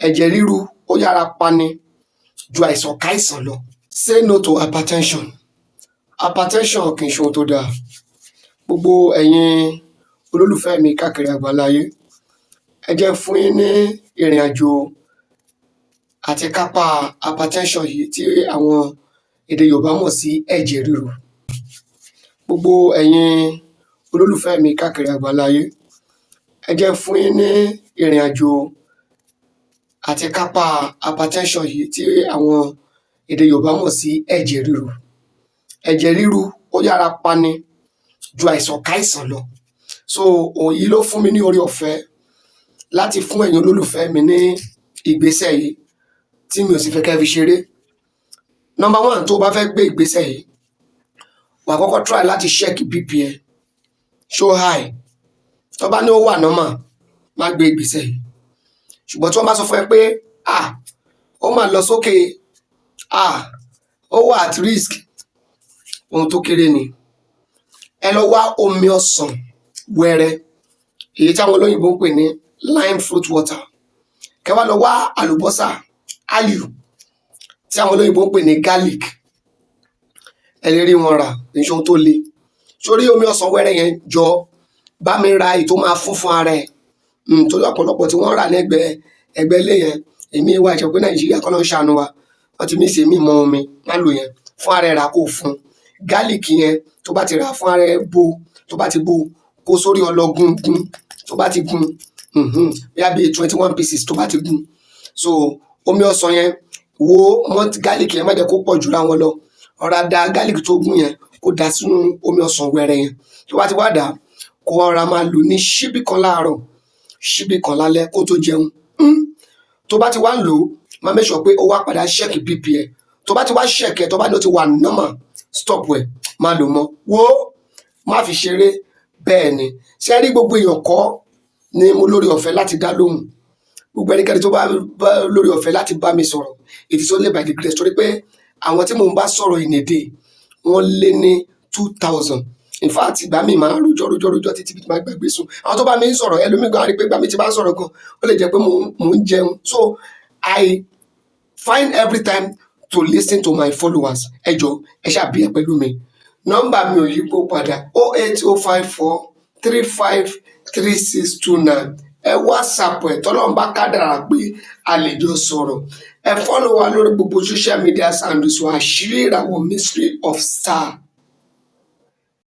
ẹ̀jẹ̀ ríru ó yára pani ju àìsàn káìsàn lọ. Say no to hypertension. Hypertension kì í ṣe ohun tó dáa. Gbogbo ẹ̀yin olólùfẹ́ mi káàkiri àgbáláyé, ẹ jẹ́ n fún yín ní ìrìn àjò àti kápá hypertension yìí tí àwọn èdè Yorùbá mọ̀ sí ẹ̀jẹ̀ ríru. Gbogbo ẹ̀yin olólùfẹ́ mi káàkiri àgbáláyé, ẹ jẹ́ n fún yín ní ìrìn àjò àti kápá hypertension yìí tí àwọn èdè Yorùbá mọ̀ sí ẹ̀jẹ̀ ríru. Ẹ̀jẹ̀ ríru ó yára pani ju àìsàn káìsàn lọ. So òyí ló fún mi ní oore ọ̀fẹ́ láti fún ẹ̀yin olólùfẹ́ mi ní ìgbésẹ̀ yìí tí mi ò sì fẹ́ kẹ́ fi ṣeré. Number one, tó bá fẹ́ gbé ìgbésẹ̀ yìí, wà kọ́kọ́ try láti check BP ẹ. Ṣó high? Tó bá ní ó wà normal, má gbé ìgbésẹ̀ yìí. Ṣùgbọ́n tí wọ́n bá sọ fún ẹ pé ó máa lọ sókè, ó wà at risk, ohun tó kéré ni. Ẹ lọ wá omi ọsàn wẹ́rẹ́, èyí tí àwọn olóyìnbó ń pè ní lime fruit water. Kẹ́ wá lọ wá àlùbọ́sà aliu tí àwọn olóyìnbó ń pè ní garlic. Ẹ lè rí wọn rà, kì í ṣe ohun tó le. Sórí omi ọsàn wẹ́rẹ́ yẹn, jọ bá mi ra èyí tó máa fún ara ẹ̀. Torí ọ̀pọ̀lọpọ̀ tí wọ́n rà lẹ́gbẹ̀ẹ́ ẹgbẹ́ ilé yẹn, èmi wá ìṣẹ́ pé Nàìjíríà kọ́ ló ń ṣàánú wa, wọ́n ti mí ṣe mí mọ omi, má lò yẹn. Fún ara ẹ̀ rà kó fún. Garlic yẹn tó bá ti rà fún ara ẹ̀ bó, tó bá ti bó, kó sórí ọlọ́gun gun, tó bá ti gun, bóyá bí 21 pieces tó bá ti gun. So omi ọsàn yẹn, wo mọ́ garlic yẹn má jẹ́ kó pọ̀ jù ra wọn lọ. Ọ̀rá da garlic tó gún yẹn kó dà sínú omi ọsàn wẹ́rẹ́ yẹn. Tó bá ti wá dà, kó ọ̀rá máa lò ní ṣíbí kan láàárọ̀, ṣíbí kan lálẹ́ kó tó jẹun. Tó bá ti wá ń lò, má make sure pé ó wá padà check BP ẹ. Tó bá ti wá check ẹ, tó bá ní ó ti wà normal, stop ẹ, má lò mọ́. Wo má fi ṣeré. Bẹ́ẹ̀ ni, ṣé rí gbogbo èèyàn kọ́ ni mo lórí ọ̀fẹ́ láti dá lóhùn. Gbogbo ẹnikẹ́ni tó bá lórí ọ̀fẹ́ láti bá mi sọ̀rọ̀, it is only by the grace. Torí pé àwọn tí mò ń bá sọ̀rọ̀ in a day, wọ́n lé ní 2000. In fact, ìgbà mi máa rojọ́ títí bí máa gbàgbé sùn. Àwọn tó bá mi ń sọ̀rọ̀, ẹlòmíì gan á rí pé ìgbà mi ti bá ń sọ̀rọ̀ gan, ó lè jẹ́ pé mò ń jẹun. So I find every time to listen to my followers. Ẹ jọ̀ọ́, ẹ ṣáà bear pẹ̀lú mi. Nọ́mbà mi ò yípo padà 08054 353629. Ẹ WhatsApp ẹ̀ tọ́lọ́run bá kádàrá pé a lè jọ sọ̀rọ̀. Ẹ follow wa lórí gbogbo social media handles wa, Àṣírí Ìràwọ̀ Mystery of Star.